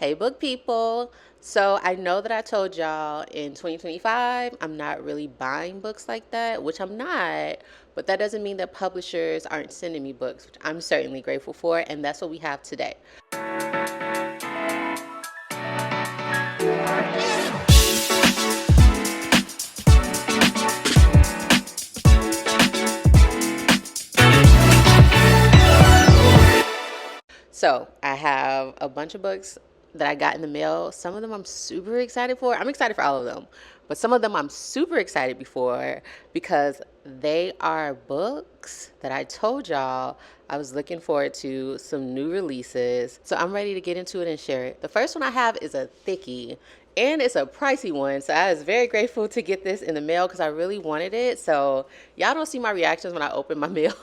Hey, book people. So I know that I told y'all in 2025 I'm not really buying books like that, which I'm not, but that doesn't mean that publishers aren't sending me books, which I'm certainly grateful for, and that's what we have today. So I have a bunch of books that I got in the mail. Some of them I'm super excited for. I'm excited for all of them, but some of them I'm super excited before because they are books that I told y'all I was looking forward to some new releases. So I'm ready to get into it and share it. The first one I have is a thickie. And it's a pricey one, so I was very grateful to get this in the mail because I really wanted it. So y'all don't see my reactions when I open my mail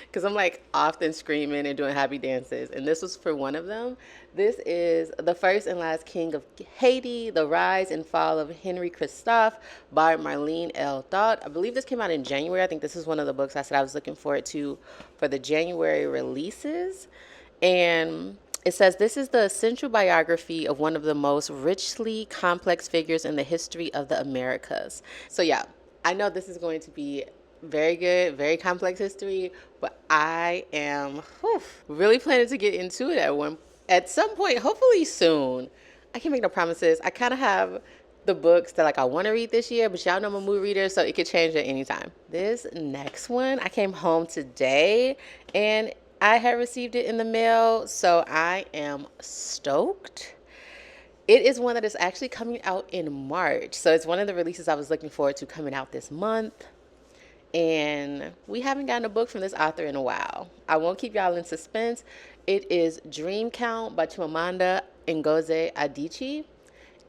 because I'm like often screaming and doing happy dances. And this was for one of them. This is The First and Last King of Haiti, The Rise and Fall of Henry Christophe by Marlene L. Thought. I believe this came out in January. I think this is one of the books I said I was looking forward to for the January releases. And it says this is the essential biography of one of the most richly complex figures in the history of the Americas. So yeah, I know this is going to be very good, very complex history, but I am really planning to get into it at some point, hopefully soon. I can't make no promises. I kind of have the books that like I want to read this year, but y'all know I'm a mood reader, so it could change at any time. This next one, I came home today and I had received it in the mail, so I am stoked. It is one that is actually coming out in March. So it's one of the releases I was looking forward to coming out this month. And we haven't gotten a book from this author in a while. I won't keep y'all in suspense. It is Dream Count by Chimamanda Ngozi Adichie.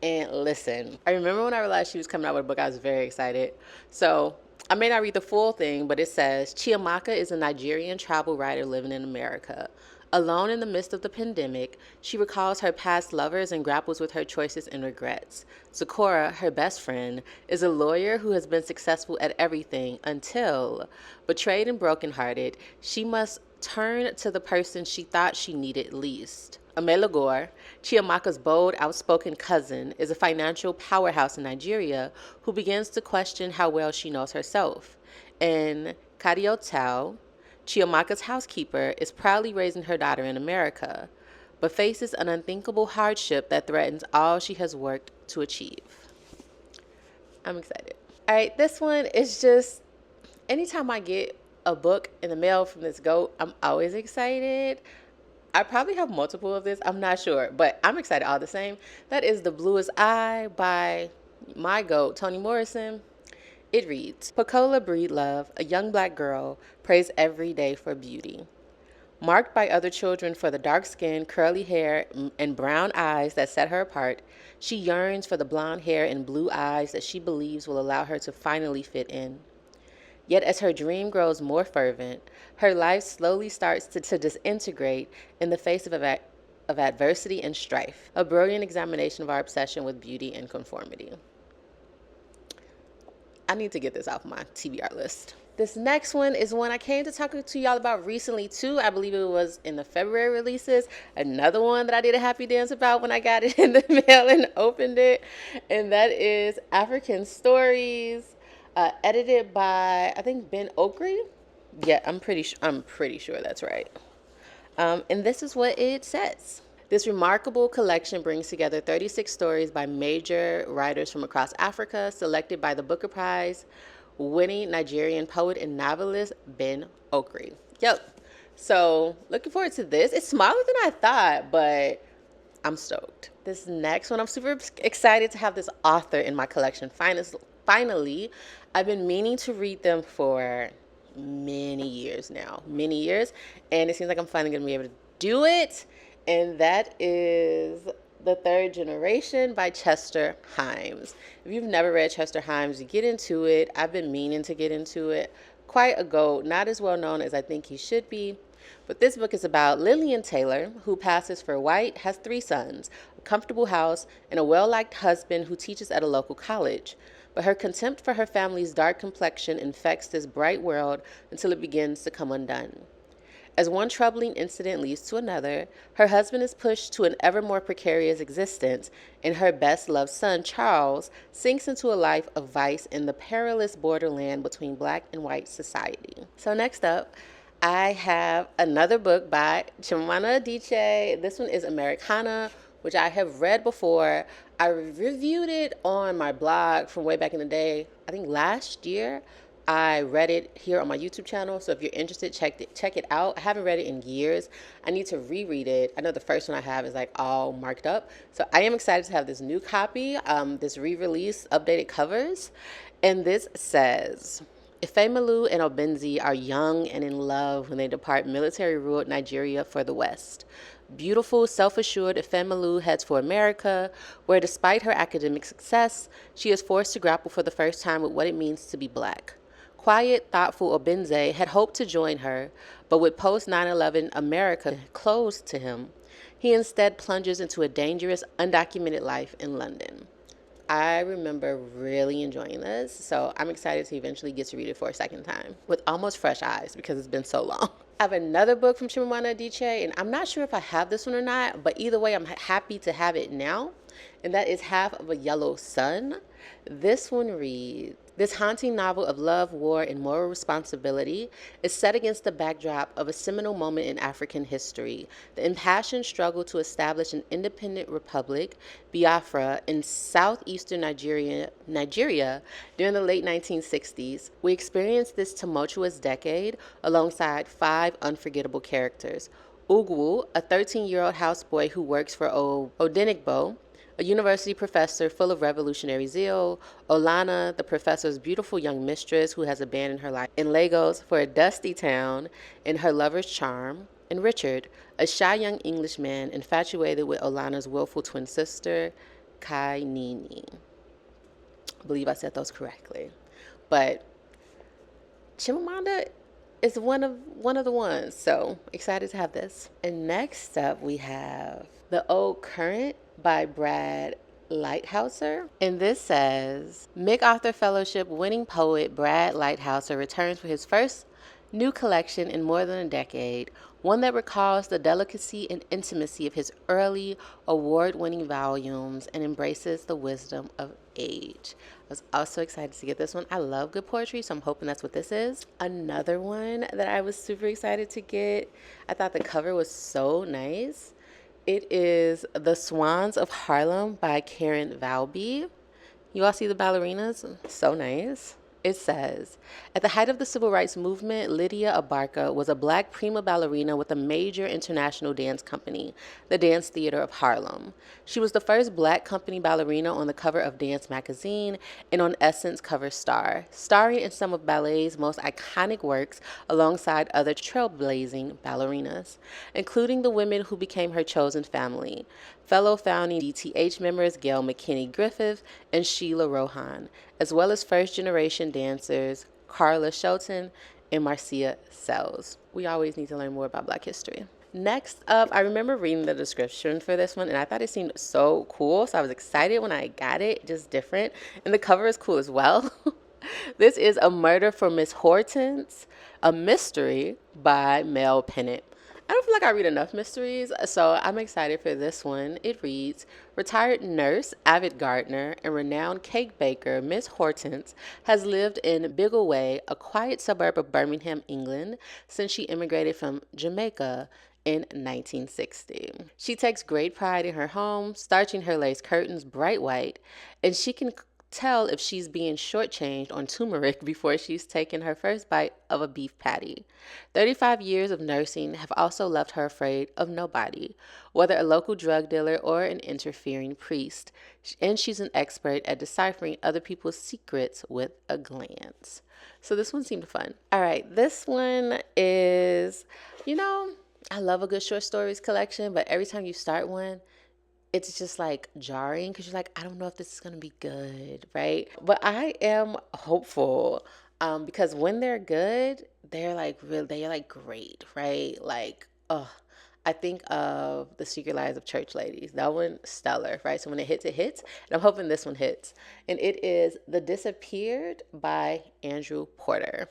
And listen, I remember when I realized she was coming out with a book, I was very excited. So I may not read the full thing, but it says Chiamaka is a Nigerian travel writer living in America. Alone in the midst of the pandemic, she recalls her past lovers and grapples with her choices and regrets. Sakura, her best friend, is a lawyer who has been successful at everything until, betrayed and brokenhearted, she must turn to the person she thought she needed least. Amelagor, Chiamaka's bold, outspoken cousin, is a financial powerhouse in Nigeria who begins to question how well she knows herself. And Kadiotao, Chiamaka's housekeeper, is proudly raising her daughter in America, but faces an unthinkable hardship that threatens all she has worked to achieve. I'm excited. All right, this one is just, anytime I get a book in the mail from this goat, I'm always excited. I probably have multiple of this. I'm not sure, but I'm excited all the same. That is The Bluest Eye by my goat, Toni Morrison. It reads, Pecola Breedlove, a young black girl, prays every day for beauty. Marked by other children for the dark skin, curly hair, and brown eyes that set her apart, she yearns for the blonde hair and blue eyes that she believes will allow her to finally fit in. Yet as her dream grows more fervent, her life slowly starts to disintegrate in the face of adversity and strife, a brilliant examination of our obsession with beauty and conformity. I need to get this off my TBR list. This next one is one I came to talk to y'all about recently too. I believe it was in the February releases. Another one that I did a happy dance about when I got it in the mail and opened it. And that is African Stories, edited by, I think, Ben Okri. Yeah, I'm pretty sure that's right. And this is what it says. This remarkable collection brings together 36 stories by major writers from across Africa, selected by the Booker Prize winning Nigerian poet and novelist Ben Okri. Yep. So looking forward to this. It's smaller than I thought, but I'm stoked. This next one, I'm super excited to have this author in my collection. Finally, I've been meaning to read them for many years now. And it seems like I'm finally going to be able to do it. And that is The Third Generation by Chester Himes. If you've never read Chester Himes, you get into it. I've been meaning to get into it. Quite a goat, not as well known as I think he should be. But this book is about Lillian Taylor, who passes for white, has 3 sons, a comfortable house, and a well-liked husband who teaches at a local college. But her contempt for her family's dark complexion infects this bright world until it begins to come undone. As one troubling incident leads to another, her husband is pushed to an ever more precarious existence, and her best loved son, Charles, sinks into a life of vice in the perilous borderland between black and white society. So, next up, I have another book by Chimamanda Adichie. This one is Americana, which I have read before. I reviewed it on my blog from way back in the day, I think last year. I read it here on my YouTube channel, so if you're interested, check it out. I haven't read it in years. I need to reread it. I know the first one I have is like all marked up, so I am excited to have this new copy, this re-release, updated covers, and this says, Ifemalu and Obenzi are young and in love when they depart military-ruled Nigeria for the West. Beautiful, self-assured Ifemalu heads for America, where despite her academic success, she is forced to grapple for the first time with what it means to be black. Quiet, thoughtful Obenze had hoped to join her, but with post 9/11 America closed to him, he instead plunges into a dangerous, undocumented life in London. I remember really enjoying this, so I'm excited to eventually get to read it for a second time with almost fresh eyes because it's been so long. I have another book from Chimamanda Adichie, and I'm not sure if I have this one or not, but either way, I'm happy to have it now, and that is Half of a Yellow Sun. This one reads, this haunting novel of love, war, and moral responsibility is set against the backdrop of a seminal moment in African history, the impassioned struggle to establish an independent republic, Biafra, in southeastern Nigeria during the late 1960s. We experienced this tumultuous decade alongside 5 unforgettable characters. Ugwu, a 13-year-old houseboy who works for Odenigbo, a university professor full of revolutionary zeal, Olana, the professor's beautiful young mistress who has abandoned her life in Lagos for a dusty town and her lover's charm, and Richard, a shy young Englishman infatuated with Olana's willful twin sister, Kainini. I believe I said those correctly. But Chimamanda is one of the ones, so excited to have this. And next up we have The Old Current by Brad Lighthouser. And this says, MacArthur Fellowship winning poet Brad Lighthouser returns for his first new collection in more than a decade, one that recalls the delicacy and intimacy of his early award-winning volumes and embraces the wisdom of age. I was also excited to get this one. I love good poetry, so I'm hoping that's what this is. Another one that I was super excited to get, I thought the cover was so nice. It is The Swans of Harlem by Karen Valby. You all see the ballerinas? So nice. It says, at the height of the civil rights movement, Lydia Abarca was a black prima ballerina with a major international dance company, the Dance Theater of Harlem. She was the first black company ballerina on the cover of Dance magazine and on Essence cover star, starring in some of ballet's most iconic works alongside other trailblazing ballerinas, including the women who became her chosen family, fellow founding DTH members Gail McKinney Griffith and Sheila Rohan, as well as first-generation dancers Carla Shelton and Marcia Sells. We always need to learn more about Black history. Next up, I remember reading the description for this one, and I thought it seemed so cool, so I was excited when I got it, just different. And the cover is cool as well. This is A Murder for Miss Hortense, a mystery by Mel Pennant. I don't feel like I read enough mysteries, so I'm excited for this one. It reads, retired nurse, avid gardener, and renowned cake baker Miss Hortense has lived in Biggleway, a quiet suburb of Birmingham, England, since she immigrated from Jamaica in 1960. She takes great pride in her home, starching her lace curtains bright white, and she can tell if she's being shortchanged on turmeric before she's taken her first bite of a beef patty. 35 years of nursing have also left her afraid of nobody, whether a local drug dealer or an interfering priest, and she's an expert at deciphering other people's secrets with a glance. So this one seemed fun. All right, this one is, I love a good short stories collection, but every time you start one, it's just like jarring because you're like, I don't know if this is going to be good, right? But I am hopeful because when they're good, they're like real, they're like great, right? Like, oh, I think of The Secret Lives of Church Ladies. That one, stellar, right? So when it hits, it hits. And I'm hoping this one hits. And it is The Disappeared by Andrew Porter.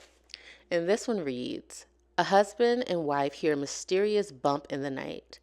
And this one reads, A husband and wife hear a mysterious bump in the night.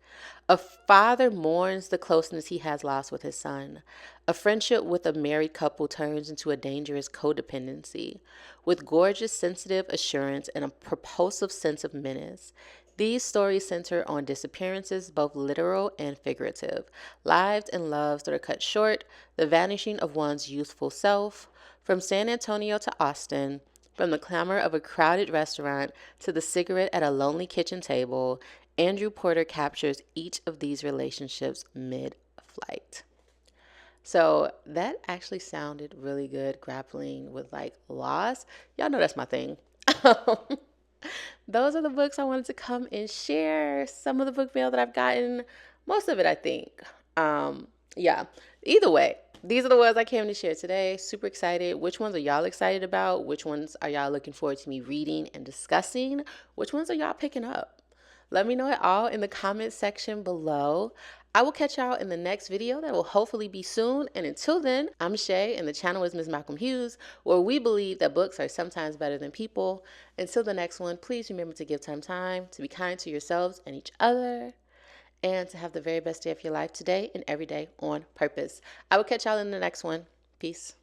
A father mourns the closeness he has lost with his son. A friendship with a married couple turns into a dangerous codependency. With gorgeous, sensitive assurance and a propulsive sense of menace, these stories center on disappearances, both literal and figurative, lives and loves that are cut short, the vanishing of one's youthful self. From San Antonio to Austin, from the clamor of a crowded restaurant to the cigarette at a lonely kitchen table, Andrew Porter captures each of these relationships mid-flight. So that actually sounded really good, grappling with like loss. Y'all know that's my thing. Those are the books I wanted to come and share. Some of the book mail that I've gotten, most of it, I think. Yeah, either way, these are the ones I came to share today. Super excited. Which ones are y'all excited about? Which ones are y'all looking forward to me reading and discussing? Which ones are y'all picking up? Let me know it all in the comment section below. I will catch y'all in the next video that will hopefully be soon. And until then, I'm Shay and the channel is MsMalcolmHughes, where we believe that books are sometimes better than people. Until the next one, please remember to give time, to be kind to yourselves and each other, and to have the very best day of your life today and every day on purpose. I will catch y'all in the next one. Peace.